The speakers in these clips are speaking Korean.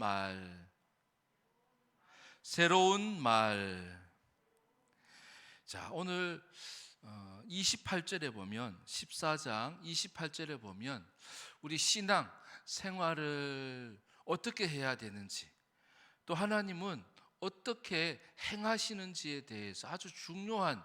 말, 새로운 말. 자, 오늘 28절에 보면, 14장 28절에 보면 우리 신앙 생활을 어떻게 해야 되는지, 또 하나님은 어떻게 행하시는지에 대해서 아주 중요한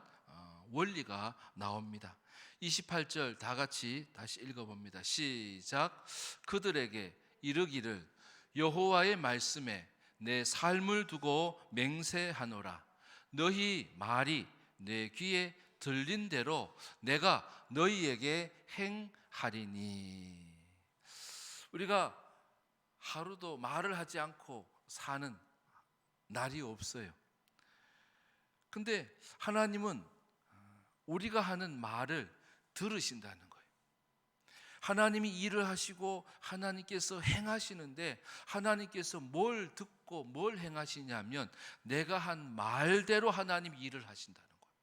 원리가 나옵니다. 28절 다 같이 다시 읽어봅니다. 시작. 그들에게 이르기를 여호와의 말씀에 내 삶을 두고 맹세하노라. 너희 말이 내 귀에 들린 대로 내가 너희에게 행하리니. 우리가 하루도 말을 하지 않고 사는 날이 없어요. 근데 하나님은 우리가 하는 말을 들으신다는 거예요. 하나님이 일을 하시고 하나님께서 행하시는데, 하나님께서 뭘 듣고 뭘 행하시냐면 내가 한 말대로 하나님이 일을 하신다는 거예요.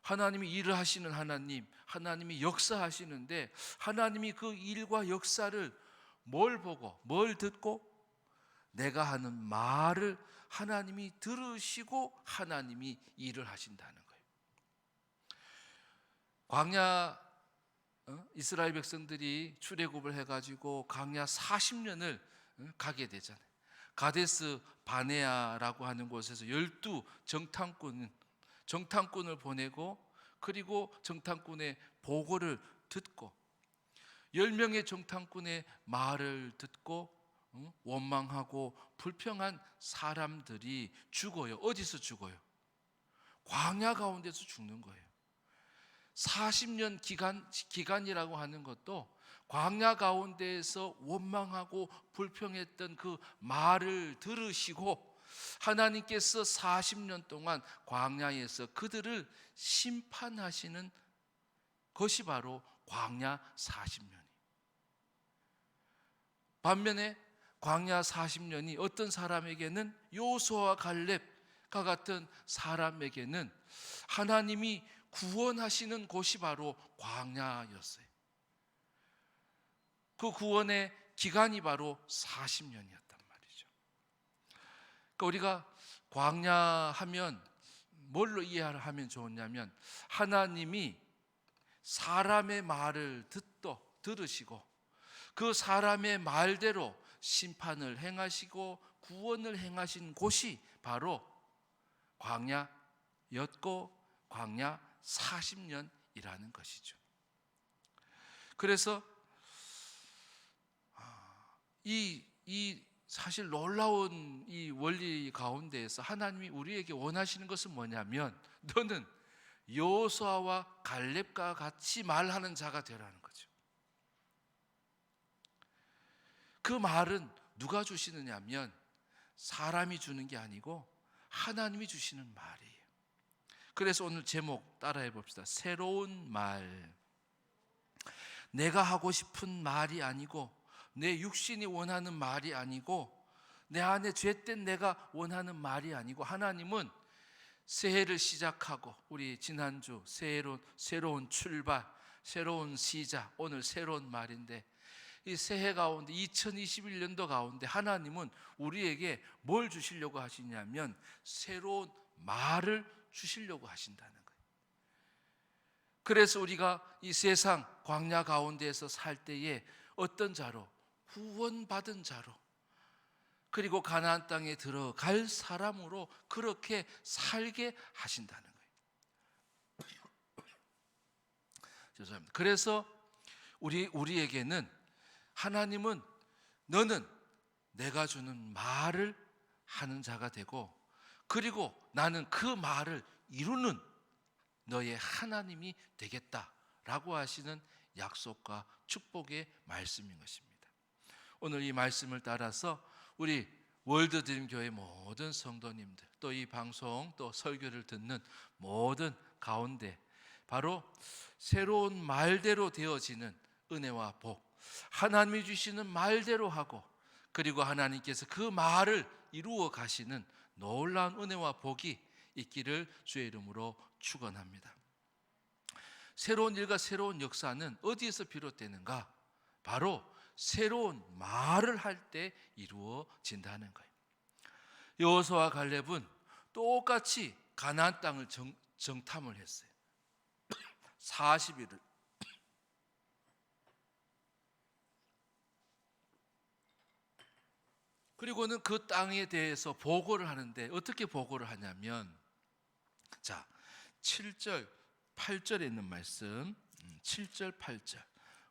하나님이 일을 하시는 하나님, 하나님이 역사하시는데, 하나님이 그 일과 역사를 뭘 보고 뭘 듣고, 내가 하는 말을 하나님이 들으시고 하나님이 일을 하신다는 거예요. 광야, 이스라엘 백성들이 출애굽을 해가지고 광야 40년을 가게 되잖아요. 가데스 바네아라고 하는 곳에서 12 정탐꾼을 보내고, 그리고 정탐꾼의 보고를 듣고 10명의 정탐꾼의 말을 듣고 원망하고 불평한 사람들이 죽어요. 어디서 죽어요? 광야 가운데서 죽는 거예요. 40년 기간이라고 하는 것도 광야 가운데에서 원망하고 불평했던 그 말을 들으시고 하나님께서 40년 동안 광야에서 그들을 심판하시는 것이 바로 광야 40년이. 반면에 광야 40년이 어떤 사람에게는, 여호수아와 갈렙과 같은 사람에게는 하나님이 구원하시는 곳이 바로 광야였어요. 그 구원의 기간이 바로 40년이었단 말이죠. 그러니까 우리가 광야 하면 뭘로 이해하면 좋으냐면, 하나님이 사람의 말을 들으시고 그 사람의 말대로 심판을 행하시고 구원을 행하신 곳이 바로 광야였고 광야 40년이라는 것이죠. 그래서 이 사실 놀라운 이 원리 가운데에서 하나님이 우리에게 원하시는 것은 뭐냐면, 너는 여호수아와 갈렙과 같이 말하는 자가 되라는 거죠. 그 말은 누가 주시느냐 하면 사람이 주는 게 아니고 하나님이 주시는 말이에요. 그래서 오늘 제목 따라해 봅시다. 새로운 말. 내가 하고 싶은 말이 아니고, 내 육신이 원하는 말이 아니고, 내 안에 죄된 내가 원하는 말이 아니고, 하나님은 새해를 시작하고, 우리 지난주 새로운 출발, 새로운 시작, 오늘 새로운 말인데, 이 새해 가운데 2021년도 가운데 하나님은 우리에게 뭘 주시려고 하시냐면 새로운 말을 주시려고 하신다는 거예요. 그래서 우리가 이 세상 광야 가운데에서 살 때에 어떤 자로? 구원받은 자로, 그리고 가나안 땅에 들어갈 사람으로 그렇게 살게 하신다는 거예요. 죄송합니다. 그래서 우리에게는 하나님은 너는 내가 주는 말을 하는 자가 되고, 그리고 나는 그 말을 이루는 너의 하나님이 되겠다라고 하시는 약속과 축복의 말씀인 것입니다. 오늘 이 말씀을 따라서 우리 월드드림교회 모든 성도님들, 또 이 방송 또 설교를 듣는 모든 가운데 바로 새로운 말대로 되어지는 은혜와 복, 하나님이 주시는 말대로 하고, 그리고 하나님께서 그 말을 이루어 가시는 놀라운 은혜와 복이 있기를 주의 이름으로 축원합니다. 새로운 일과 새로운 역사는 어디에서 비롯되는가? 바로 새로운 말을 할 때 이루어진다는 거예요. 여호수아와 갈렙은 똑같이 가나안 땅을 정탐을 했어요. 40일을. 그리고는 그 땅에 대해서 보고를 하는데 어떻게 보고를 하냐면, 자, 7절 8절에 있는 말씀, 7절 8절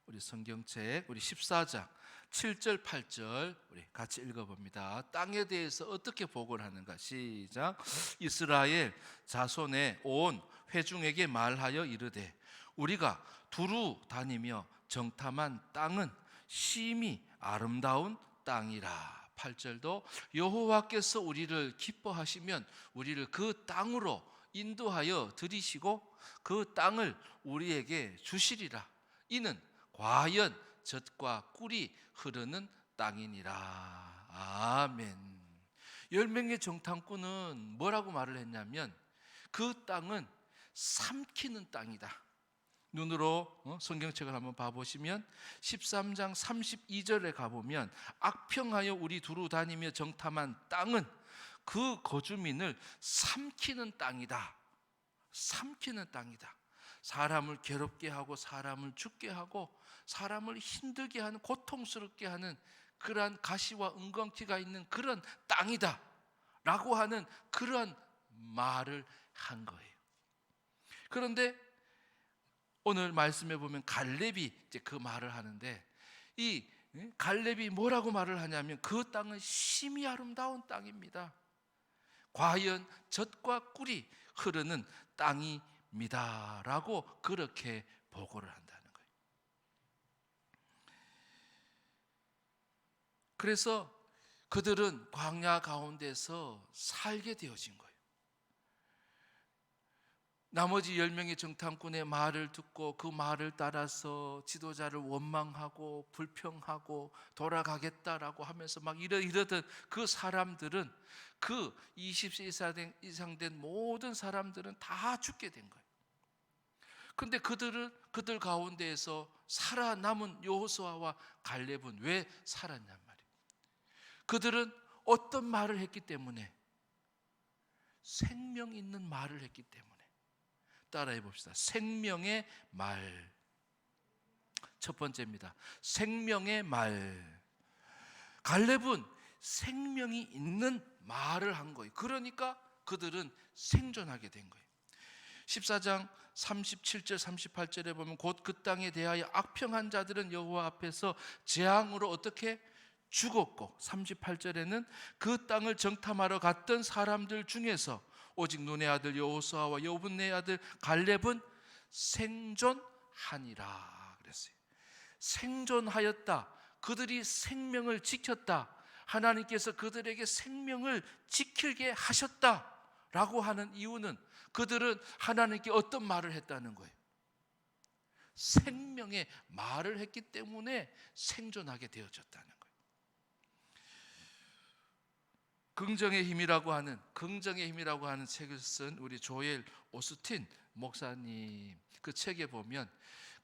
우리 성경책 우리 14장 7절 8절 우리 같이 읽어봅니다. 땅에 대해서 어떻게 보고를 하는가. 시작. 이스라엘 자손의 온 회중에게 말하여 이르되 우리가 두루 다니며 정탐한 땅은 심히 아름다운 땅이라. 8절도 여호와께서 우리를 기뻐하시면 우리를 그 땅으로 인도하여 들이시고 그 땅을 우리에게 주시리라. 이는 과연 젖과 꿀이 흐르는 땅이니라. 아멘. 10명의 정탐꾼은 뭐라고 말을 했냐면 그 땅은 삼키는 땅이다. 눈으로 성경책을 한번 봐보시면 13장 32절에 가보면 악평하여 우리 두루 다니며 정탐한 땅은 그 거주민을 삼키는 땅이다. 삼키는 땅이다. 사람을 괴롭게 하고 사람을 죽게 하고 사람을 힘들게 하는, 고통스럽게 하는 그러한 가시와 은광기가 있는 그런 땅이다 라고 하는 그런 말을 한 거예요. 그런데 오늘 말씀해 보면 갈렙이 이제 그 말을 하는데, 이 갈렙이 뭐라고 말을 하냐면 그 땅은 심히 아름다운 땅입니다. 과연 젖과 꿀이 흐르는 땅입니다 라고 그렇게 보고를 한다는 거예요. 그래서 그들은 광야 가운데서 살게 되어진 거예요. 나머지 10명의 정탐꾼의 말을 듣고 그 말을 따라서 지도자를 원망하고 불평하고 돌아가겠다라고 하면서 막 이러던 그 사람들은, 그 20세 이상 된 모든 사람들은 다 죽게 된 거예요. 근데 그들 가운데에서 살아남은 여호수아와 갈렙은 왜 살았냔 말이에요. 그들은 어떤 말을 했기 때문에? 생명 있는 말을 했기 때문에. 따라해 봅시다. 생명의 말. 첫 번째입니다. 생명의 말. 갈렙은 생명이 있는 말을 한 거예요. 그러니까 그들은 생존하게 된 거예요. 14장 37절 38절에 보면 곧 그 땅에 대하여 악평한 자들은 여호와 앞에서 재앙으로 어떻게 죽었고, 38절에는 그 땅을 정탐하러 갔던 사람들 중에서 오직 눈의 아들 여호수아와 여분의 아들 갈렙은 생존하니라 그랬어요. 생존하였다. 그들이 생명을 지켰다. 하나님께서 그들에게 생명을 지키게 하셨다라고 하는 이유는 그들은 하나님께 어떤 말을 했다는 거예요? 생명의 말을 했기 때문에 생존하게 되어졌다는 거예요. 긍정의 힘이라고 하는 책을 쓴 우리 조엘 오스틴 목사님 그 책에 보면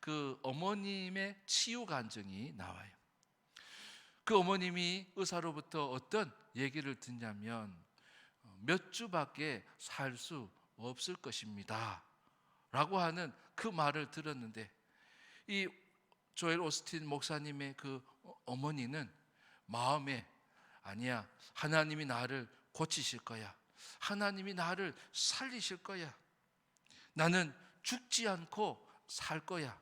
그 어머님의 치유 간증이 나와요. 그 어머님이 의사로부터 어떤 얘기를 듣냐면 몇 주밖에 살 수 없을 것입니다 라고 하는 그 말을 들었는데, 이 조엘 오스틴 목사님의 그 어머니는 마음에 아니야, 하나님이 나를 고치실 거야. 하나님이 나를 살리실 거야. 나는 죽지 않고 살 거야.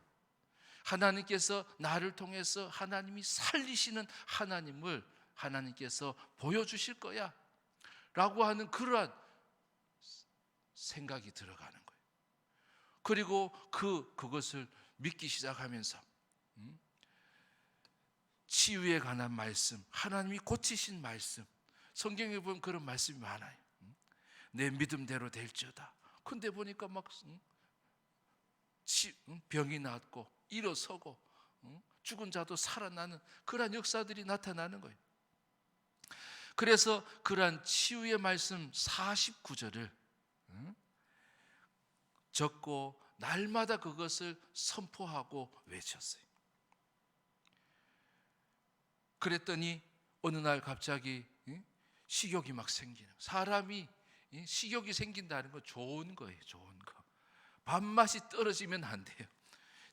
하나님께서 나를 통해서 하나님이 살리시는 하나님을 하나님께서 보여주실 거야 라고 하는 그러한 생각이 들어가는 거예요. 그리고 그것을 믿기 시작하면서 치유에 관한 말씀, 하나님이 고치신 말씀, 성경에 보면 그런 말씀이 많아요. 내 믿음대로 될지어다. 근데 보니까 막 병이 낫고 일어서고 죽은 자도 살아나는 그러한 역사들이 나타나는 거예요. 그래서 그러한 치유의 말씀 49절을 적고 날마다 그것을 선포하고 외쳤어요. 그랬더니 어느 날 갑자기 식욕이 막 생기는, 사람이 식욕이 생긴다는 건 좋은 거예요. 좋은 거. 밥맛이 떨어지면 안 돼요.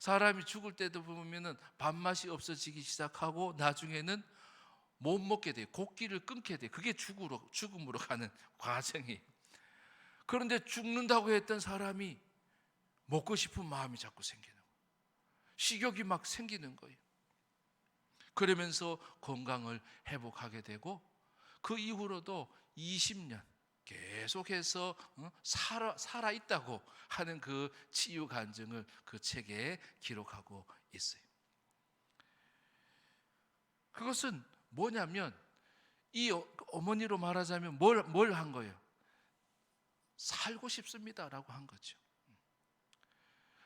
사람이 죽을 때도 보면은 밥맛이 없어지기 시작하고 나중에는 못 먹게 돼요. 곡기를 끊게 돼요. 그게 죽음으로 가는 과정이에요. 그런데 죽는다고 했던 사람이 먹고 싶은 마음이 자꾸 생기는 거예요. 식욕이 막 생기는 거예요. 그러면서 건강을 회복하게 되고, 그 이후로도 20년 계속해서 살아있다고 하는 그 치유 간증을 그 책에 기록하고 있어요. 그것은 뭐냐면, 이 어머니로 말하자면 뭘 한 거예요? 살고 싶습니다라고 한 거죠.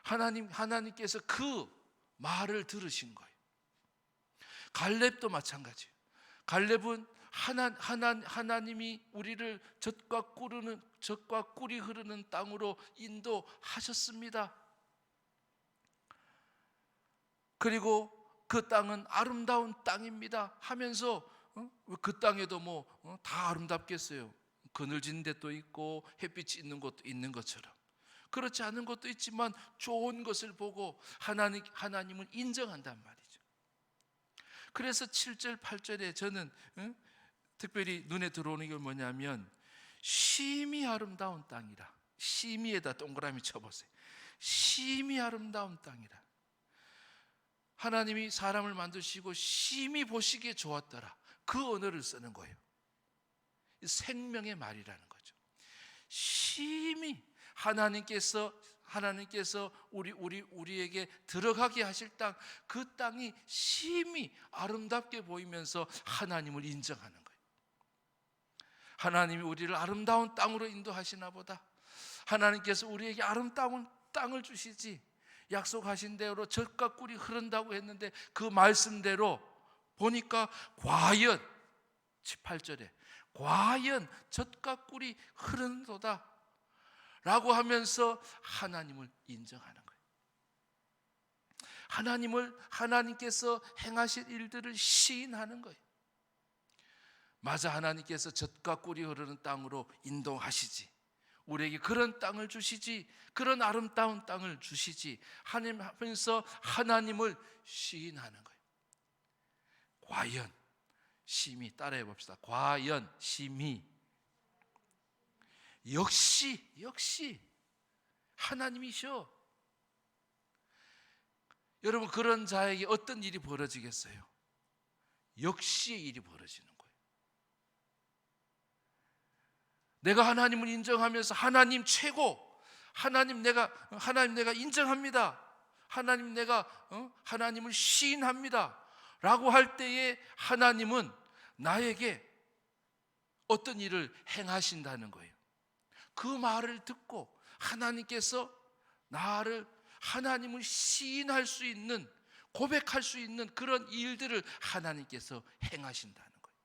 하나님께서 그 말을 들으신 거예요. 갈렙도 마찬가지예요. 갈렙은 하나님이 우리를 젖과 꿀이 흐르는 땅으로 인도하셨습니다. 그리고 그 땅은 아름다운 땅입니다 하면서 그 땅에도 다 아름답겠어요. 그늘진 데도 있고 햇빛이 있는 곳도 있는 것처럼. 그렇지 않은 것도 있지만 좋은 것을 보고 하나님을 인정한단 말이죠. 그래서 7절 8절에 저는 특별히 눈에 들어오는 게 뭐냐면, 심히 아름다운 땅이라. 심히에다 동그라미 쳐보세요. 심히 아름다운 땅이라. 하나님이 사람을 만드시고 심히 보시기에 좋았더라. 그 언어를 쓰는 거예요. 생명의 말이라는 거죠. 심히 하나님께서 우리에게 들어가게 하실 땅, 그 땅이 심히 아름답게 보이면서 하나님을 인정하는 거예요. 하나님이 우리를 아름다운 땅으로 인도하시나 보다. 하나님께서 우리에게 아름다운 땅을 주시지, 약속하신 대로 젖과 꿀이 흐른다고 했는데 그 말씀대로 보니까 과연 18절에 과연 젖과 꿀이 흐른도다 라고 하면서 하나님을 인정하는 거예요. 하나님께서 행하실 일들을 시인하는 거예요. 맞아, 하나님께서 젖과 꿀이 흐르는 땅으로 인도하시지, 우리에게 그런 땅을 주시지, 그런 아름다운 땅을 주시지 하면서 하나님을 시인하는 거예요. 과연, 심히 따라해 봅시다. 과연, 심히. 역시 하나님이셔. 여러분, 그런 자에게 어떤 일이 벌어지겠어요? 역시의 일이 벌어지는 거예요. 내가 하나님을 인정하면서 하나님 최고, 하나님 내가 인정합니다, 하나님을 시인합니다 라고 할 때에 하나님은 나에게 어떤 일을 행하신다는 거예요. 그 말을 듣고 하나님께서 하나님을 시인할 수 있는, 고백할 수 있는 그런 일들을 하나님께서 행하신다는 거예요.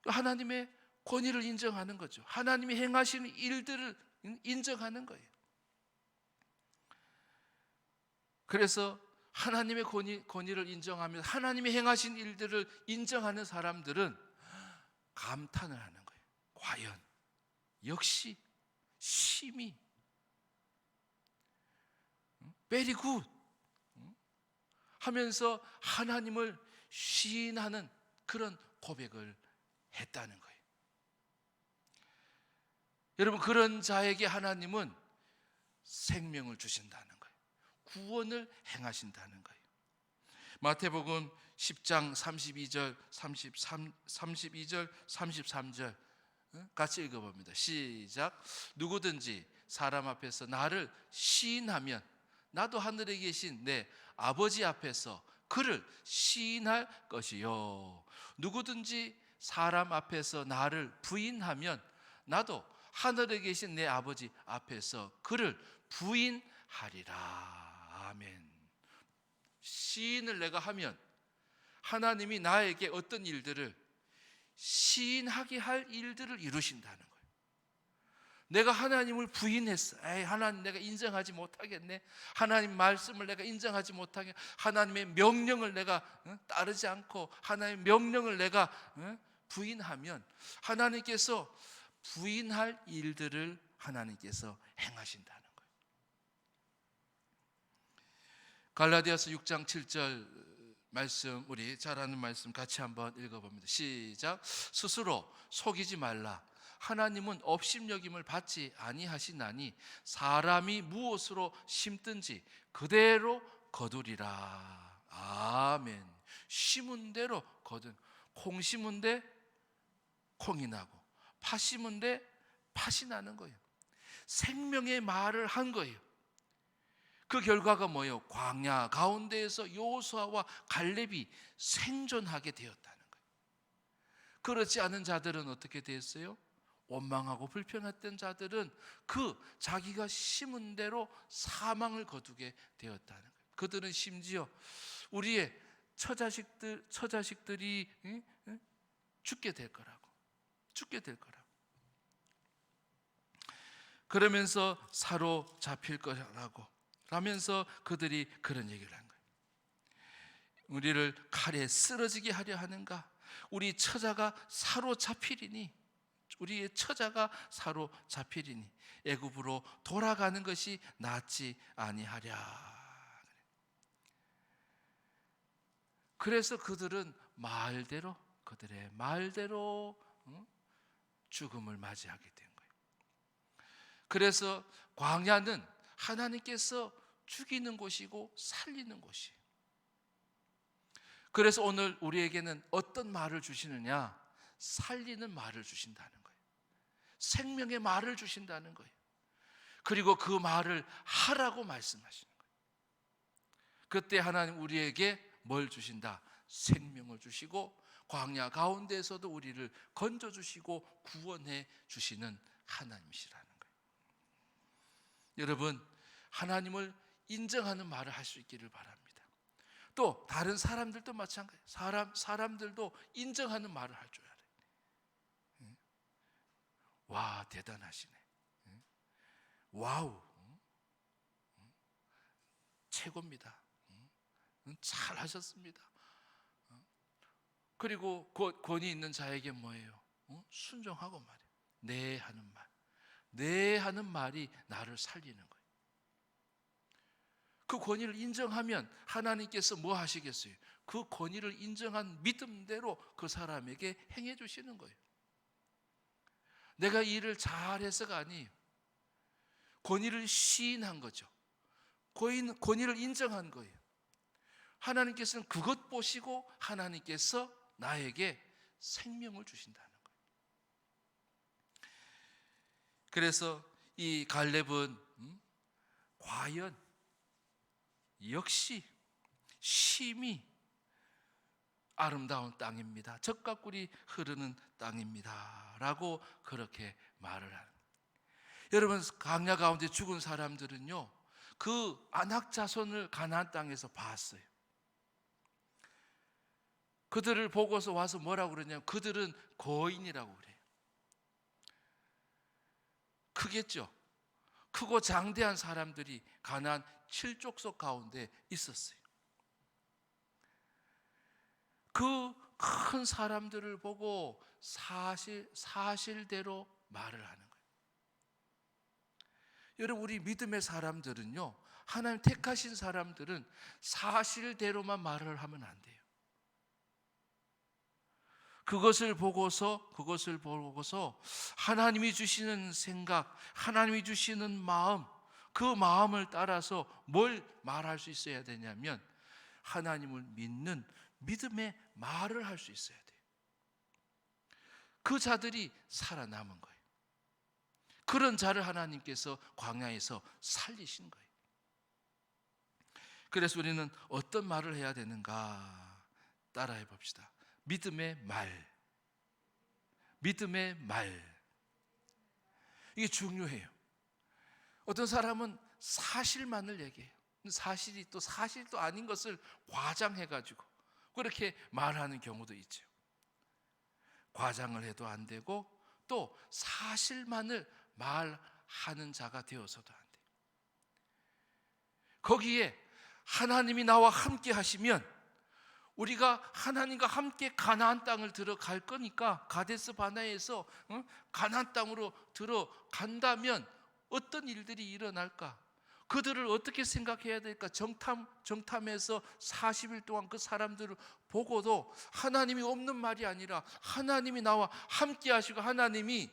하나님의 권위를 인정하는 거죠. 하나님이 행하시는 일들을 인정하는 거예요. 그래서 하나님의 권위를 인정하며 하나님이 행하신 일들을 인정하는 사람들은 감탄을 하는 거예요. 과연, 역시, 심히, very good 하면서 하나님을 시인하는 그런 고백을 했다는 거예요. 여러분, 그런 자에게 하나님은 생명을 주신다는 거예요. 구원을 행하신다는 거예요. 마태복음 10장 32절, 32절, 33절 같이 읽어봅니다. 시작. 누구든지 사람 앞에서 나를 시인하면 나도 하늘에 계신 내 아버지 앞에서 그를 시인할 것이요. 누구든지 사람 앞에서 나를 부인하면 나도 하늘에 계신 내 아버지 앞에서 그를 부인하리라. 아멘. 시인을 내가 하면 하나님이 나에게 어떤 일들을, 시인하게 할 일들을 이루신다는 거예요. 내가 하나님을 부인했어. 에이, 하나님 내가 인정하지 못하겠네. 하나님 말씀을 내가 인정하지 못하게, 하나님의 명령을 내가 따르지 않고 하나님의 명령을 내가 부인하면 하나님께서 부인할 일들을 하나님께서 행하신다는 거예요. 갈라디아서 6장 7절 말씀, 우리 잘 아는 말씀 같이 한번 읽어봅니다. 시작. 스스로 속이지 말라. 하나님은 업신여김을 받지 아니하시나니 사람이 무엇으로 심든지 그대로 거두리라. 아멘. 심은 대로 거둔. 콩 심은 데 콩이 나고 팥 심은 데 팥이 나는 거예요. 생명의 말을 한 거예요. 그 결과가 뭐예요? 광야 가운데에서 여호수아와 갈렙이 생존하게 되었다는 거예요. 그렇지 않은 자들은 어떻게 됐어요? 원망하고 불평했던 자들은 그 자기가 심은 대로 사망을 거두게 되었다는 거예요. 그들은 심지어 우리의 처자식들이 죽게 될 거라고. 그러면서 사로잡힐 거라고 하면서 그들이 그런 얘기를 한 거예요. 우리를 칼에 쓰러지게 하려 하는가? 우리 처자가 사로잡히리니, 우리의 처자가 사로잡히리니 애굽으로 돌아가는 것이 낫지 아니하랴. 그래서 그들은 그들의 말대로 죽음을 맞이하게 된 거예요. 그래서 광야는 하나님께서 죽이는 곳이고 살리는 곳이에요. 그래서 오늘 우리에게는 어떤 말을 주시느냐? 살리는 말을 주신다는 거예요. 생명의 말을 주신다는 거예요. 그리고 그 말을 하라고 말씀하시는 거예요. 그때 하나님 우리에게 뭘 주신다? 생명을 주시고 광야 가운데에서도 우리를 건져주시고 구원해 주시는 하나님이시라는 거예요. 여러분, 하나님을 인정하는 말을 할 수 있기를 바랍니다. 또 다른 사람들도 마찬가지예요. 사람들도 인정하는 말을 할 줄 알아요. 와, 대단하시네. 와우, 최고입니다. 잘 하셨습니다. 그리고 권위 있는 자에게 뭐예요? 순종하고 말이에요. 네 하는 말. 네 하는 말이 나를 살리는 거예요. 그 권위를 인정하면 하나님께서 뭐 하시겠어요? 그 권위를 인정한 믿음대로 그 사람에게 행해 주시는 거예요. 내가 이 일을 잘해서가 아니에요. 권위를 시인한 거죠. 권위를 인정한 거예요. 하나님께서는 그것 보시고 하나님께서 나에게 생명을 주신다는 거예요. 그래서 이 갈렙은 과연 역시 심히 아름다운 땅입니다. 젖과 꿀이 흐르는 땅입니다. 라고 그렇게 말을 하는 거예요. 여러분, 광야 가운데 죽은 사람들은요, 그 안악 자손을 가나안 땅에서 봤어요. 그들을 보고서 와서 뭐라고 그러냐면 그들은 거인이라고 그래요. 크겠죠. 크고 장대한 사람들이 가나안 7족속 가운데 있었어요. 그 큰 사람들을 보고 사실대로 말을 하는 거예요. 여러분, 우리 믿음의 사람들은요, 하나님 택하신 사람들은 사실대로만 말을 하면 안 돼요. 그것을 보고서 하나님이 주시는 생각, 하나님이 주시는 마음, 그 마음을 따라서 뭘 말할 수 있어야 되냐면 하나님을 믿는 믿음의 말을 할 수 있어야 돼요. 그 자들이 살아남은 거예요. 그런 자를 하나님께서 광야에서 살리신 거예요. 그래서 우리는 어떤 말을 해야 되는가? 따라해 봅시다. 믿음의 말. 이게 중요해요. 어떤 사람은 사실만을 얘기해요. 사실이 또 사실도 아닌 것을 과장해가지고 그렇게 말하는 경우도 있죠. 과장을 해도 안 되고 또 사실만을 말하는 자가 되어서도 안 돼. 거기에 하나님이 나와 함께 하시면 우리가 하나님과 함께 가나안 땅을 들어갈 거니까 가데스 바네아에서 가나안 땅으로 들어간다면 어떤 일들이 일어날까? 그들을 어떻게 생각해야 될까? 정탐해서 40일 동안 그 사람들을 보고도 하나님이 없는 말이 아니라 하나님이 나와 함께 하시고 하나님이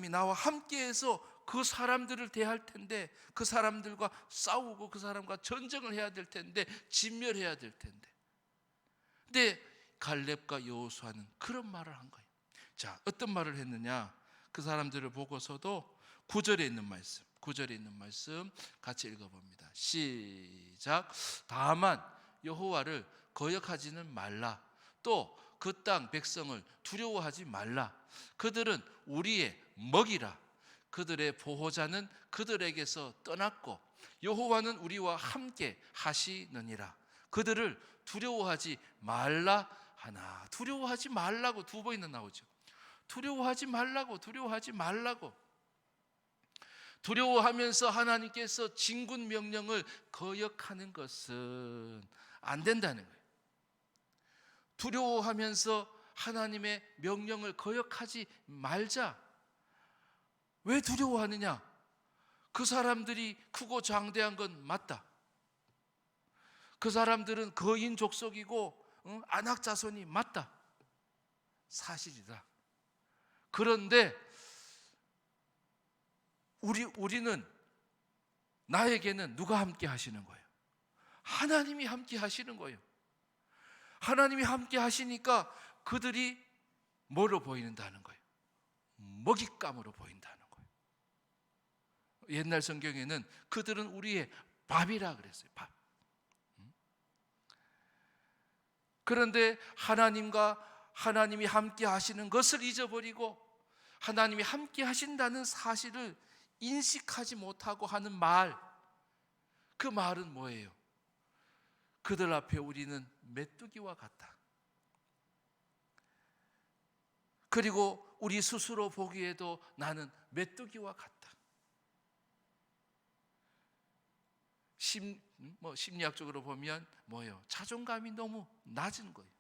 나와 함께해서 그 사람들을 대할 텐데, 그 사람들과 싸우고 그 사람과 전쟁을 해야 될 텐데, 진멸해야 될 텐데. 근데 갈렙과 여호수아는 그런 말을 한 거예요. 자, 어떤 말을 했느냐? 그 사람들을 보고서도 9절에 있는 말씀 같이 읽어봅니다. 시작. 다만 여호와를 거역하지는 말라. 또 그 땅 백성을 두려워하지 말라. 그들은 우리의 먹이라. 그들의 보호자는 그들에게서 떠났고 여호와는 우리와 함께 하시느니라. 그들을 두려워하지 말라 하나. 두려워하지 말라고 2번이나 나오죠. 두려워하지 말라고. 두려워하면서 하나님께서 진군 명령을 거역하는 것은 안 된다는 거예요. 두려워하면서 하나님의 명령을 거역하지 말자. 왜 두려워하느냐? 그 사람들이 크고 장대한 건 맞다. 그 사람들은 거인 족속이고 안악 자손이 맞다. 사실이다. 그런데 우리는, 나에게는 누가 함께 하시는 거예요? 하나님이 함께 하시는 거예요. 하나님이 함께 하시니까 그들이 뭐로 보인다는 거예요? 먹잇감으로 보인다는 거예요. 옛날 성경에는 그들은 우리의 밥이라 그랬어요. 밥. 그런데 하나님이 함께 하시는 것을 잊어버리고 하나님이 함께 하신다는 사실을 인식하지 못하고 하는 말, 그 말은 뭐예요? 그들 앞에 우리는 메뚜기와 같다. 그리고 우리 스스로 보기에도 나는 메뚜기와 같다. 심리학적으로 보면 뭐예요? 자존감이 너무 낮은 거예요.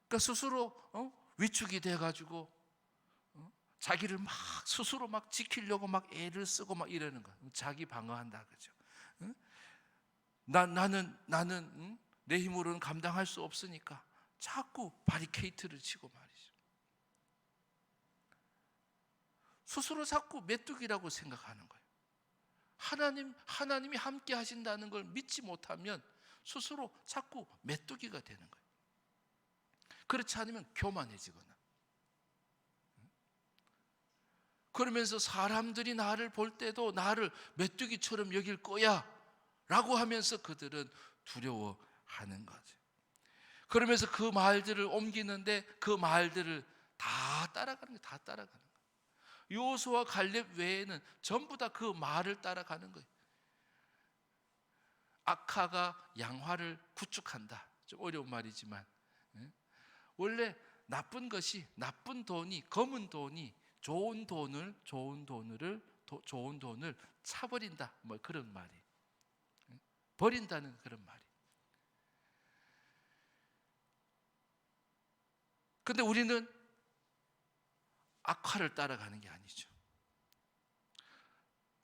그러니까 스스로 위축이 돼가지고 자기를 막 스스로 막 지키려고 막 애를 쓰고 막 이러는 거야. 자기 방어한다 그죠? 나는 내 힘으로는 감당할 수 없으니까 자꾸 바리케이트를 치고 말이죠. 스스로 자꾸 메뚜기라고 생각하는 거예요. 하나님이 함께 하신다는 걸 믿지 못하면 스스로 자꾸 메뚜기가 되는 거예요. 그렇지 않으면 교만해지거나, 그러면서 사람들이 나를 볼 때도 나를 메뚜기처럼 여길 거야 라고 하면서 그들은 두려워하는 거죠. 그러면서 그 말들을 옮기는데 그 말들을 다 따라가는 거예요. 여호수아와 갈렙 외에는 전부 다 그 말을 따라가는 거예요. 악하가 양화를 구축한다. 좀 어려운 말이지만 원래 나쁜 돈이, 검은 돈이 좋은 돈을 차버린다. 뭐 그런 말이, 버린다는 그런 말이. 근데 우리는 악화를 따라가는 게 아니죠.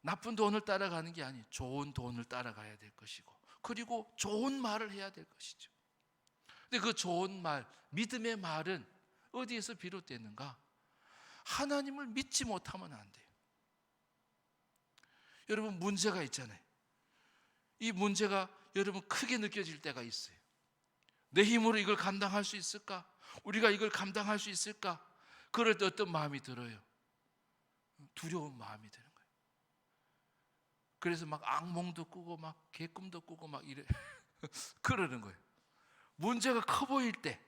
나쁜 돈을 따라가는 게 아니에요. 좋은 돈을 따라가야 될 것이고, 그리고 좋은 말을 해야 될 것이죠. 근데 그 좋은 말, 믿음의 말은 어디에서 비롯되는가? 하나님을 믿지 못하면 안 돼요. 여러분, 문제가 있잖아요. 이 문제가 여러분 크게 느껴질 때가 있어요. 내 힘으로 이걸 감당할 수 있을까? 우리가 이걸 감당할 수 있을까? 그럴 때 어떤 마음이 들어요? 두려운 마음이 드는 거예요. 그래서 막 악몽도 꾸고 막 개꿈도 꾸고 막 이래 그러는 거예요. 문제가 커 보일 때.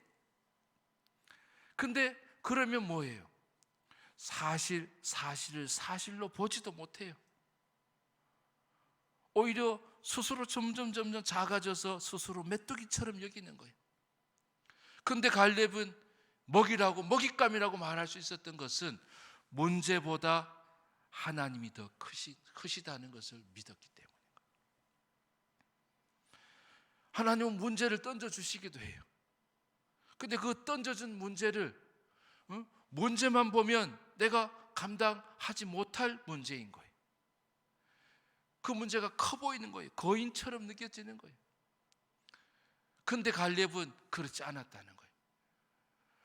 근데 그러면 뭐예요? 사실을 사실로 보지도 못해요. 오히려 스스로 점점 작아져서 스스로 메뚜기처럼 여기는 거예요. 근데 갈렙은 먹이라고 먹잇감이라고 말할 수 있었던 것은 문제보다 하나님이 더 크시다는 것을 믿었기 때문에. 하나님은 문제를 던져주시기도 해요. 근데 그 던져준 문제를 문제만 보면 내가 감당하지 못할 문제인 거예요. 그 문제가 커 보이는 거예요. 거인처럼 느껴지는 거예요. 근데 갈렙은 그렇지 않았다는 거예요.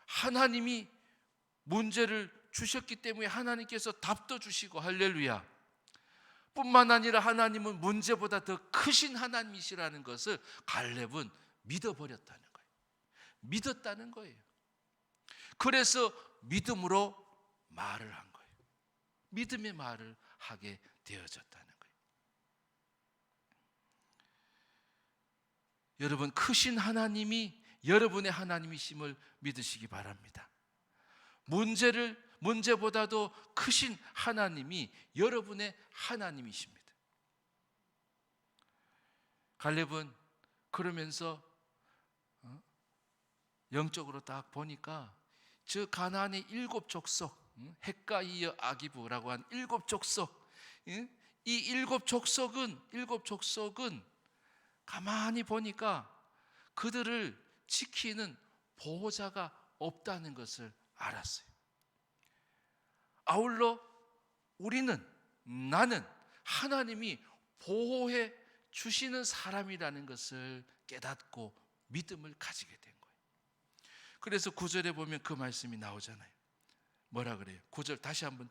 하나님이 문제를 주셨기 때문에 하나님께서 답도 주시고, 할렐루야. 뿐만 아니라 하나님은 문제보다 더 크신 하나님이시라는 것을 갈렙은 믿어버렸다는 거예요. 믿었다는 거예요. 그래서 믿음으로 말을 한 거예요. 믿음의 말을 하게 되어졌다는 거예요. 여러분, 크신 하나님이 여러분의 하나님이심을 믿으시기 바랍니다. 문제보다도 크신 하나님이 여러분의 하나님이십니다. 갈렙은 그러면서 영적으로 딱 보니까 저 가나안의 7 족속, 헷가이어 아기브라고 한 7 족속, 이 7 족속은 가만히 보니까 그들을 지키는 보호자가 없다는 것을 알았어요. 아울러 나는 하나님이 보호해 주시는 사람이라는 것을 깨닫고 믿음을 가지게 된 거예요. 그래서 9절에 보면 그 말씀이 나오잖아요. 뭐라 그래요? 9절 다시 한번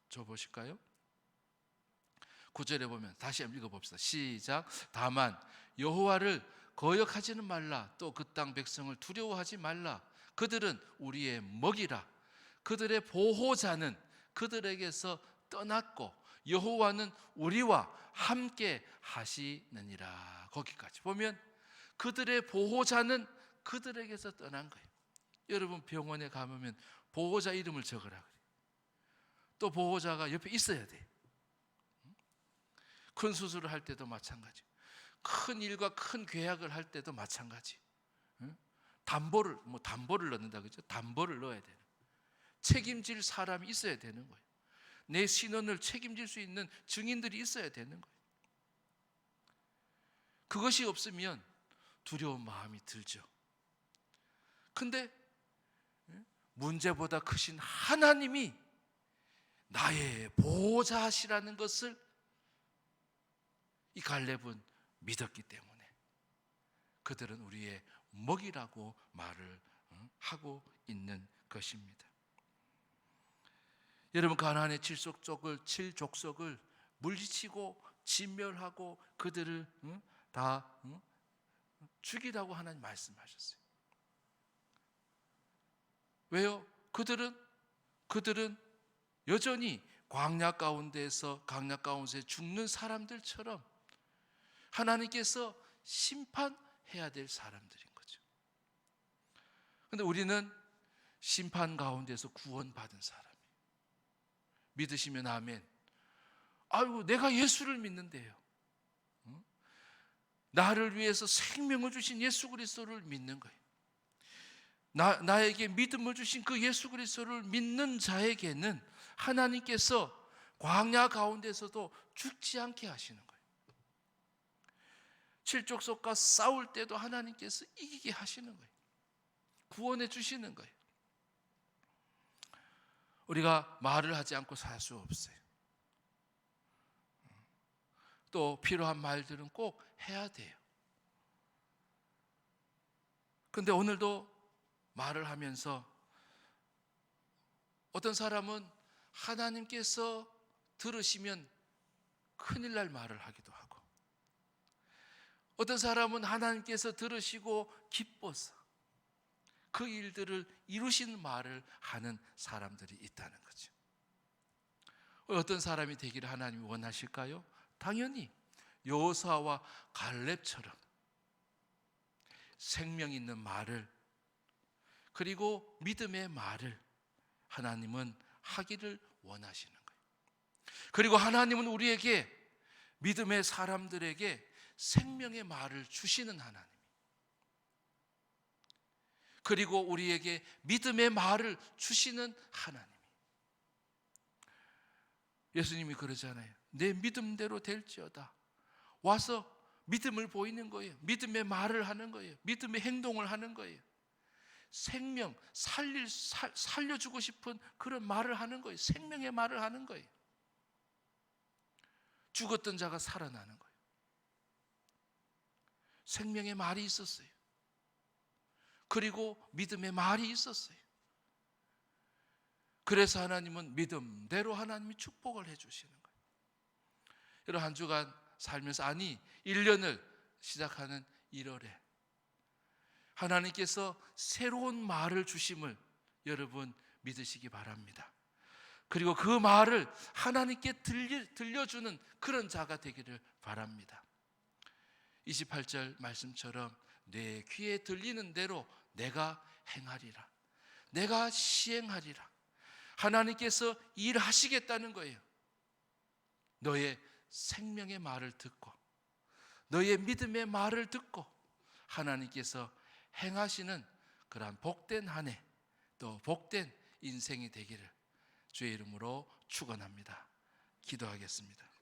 줘보실까요? 9절에 보면 다시 한번 읽어봅시다. 시작. 다만 여호와를 거역하지는 말라. 또 그 땅 백성을 두려워하지 말라. 그들은 우리의 먹이라. 그들의 보호자는 그들에게서 떠났고 여호와는 우리와 함께 하시느니라. 거기까지 보면 그들의 보호자는 그들에게서 떠난 거예요. 여러분, 병원에 가면 보호자 이름을 적으라 그래요. 또 보호자가 옆에 있어야 돼요. 큰 수술을 할 때도 마찬가지, 큰 일과 큰 계약을 할 때도 마찬가지. 담보를 넣는다 그죠? 담보를 넣어야 되는, 책임질 사람이 있어야 되는 거예요. 내 신원을 책임질 수 있는 증인들이 있어야 되는 거예요. 그것이 없으면 두려운 마음이 들죠. 근데 문제보다 크신 하나님이 나의 보호자시라는 것을 이 갈렙은 믿었기 때문에 그들은 우리의 먹이라고 말을 하고 있는 것입니다. 여러분, 가나안의 7 족속을 물리치고 진멸하고 그들을 다 죽이라고 하나님 말씀하셨어요. 왜요? 그들은 여전히 광야 가운데서 죽는 사람들처럼 하나님께서 심판해야 될 사람들인 거죠. 그런데 우리는 심판 가운데서 구원받은 사람이에요. 믿으시면 아멘. 아이고, 내가 예수를 믿는데요. 나를 위해서 생명을 주신 예수 그리스도를 믿는 거예요. 나에게 믿음을 주신 그 예수 그리스도를 믿는 자에게는 하나님께서 광야 가운데서도 죽지 않게 하시는 거예요. 7족속과 싸울 때도 하나님께서 이기게 하시는 거예요. 구원해 주시는 거예요. 우리가 말을 하지 않고 살 수 없어요. 또 필요한 말들은 꼭 해야 돼요. 근데 오늘도 말을 하면서 어떤 사람은 하나님께서 들으시면 큰일 날 말을 하기도 하고, 어떤 사람은 하나님께서 들으시고 기뻐서 그 일들을 이루신 말을 하는 사람들이 있다는 거죠. 어떤 사람이 되기를 하나님이 원하실까요? 당연히 여호수아와 갈렙처럼 생명 있는 말을, 그리고 믿음의 말을 하나님은 하기를 원하시는 거예요. 그리고 하나님은 우리에게, 믿음의 사람들에게 생명의 말을 주시는 하나님. 그리고 우리에게 믿음의 말을 주시는 하나님. 예수님이 그러잖아요. 내 믿음대로 될지어다. 와서 믿음을 보이는 거예요. 믿음의 말을 하는 거예요. 믿음의 행동을 하는 거예요. 생명, 살려주고 싶은 그런 말을 하는 거예요. 생명의 말을 하는 거예요. 죽었던 자가 살아나는 거예요. 생명의 말이 있었어요. 그리고 믿음의 말이 있었어요. 그래서 하나님은 믿음대로 하나님이 축복을 해주시는 거예요. 여러분 한 주간 살면서 1년을 시작하는 1월에 하나님께서 새로운 말을 주심을 여러분 믿으시기 바랍니다. 그리고 그 말을 하나님께 들려주는 그런 자가 되기를 바랍니다. 28절 말씀처럼 내 귀에 들리는 대로 내가 행하리라. 내가 시행하리라. 하나님께서 일하시겠다는 거예요. 너의 생명의 말을 듣고 너의 믿음의 말을 듣고 하나님께서 행하시는 그러한 복된 한 해, 또 복된 인생이 되기를 주의 이름으로 축원합니다. 기도하겠습니다.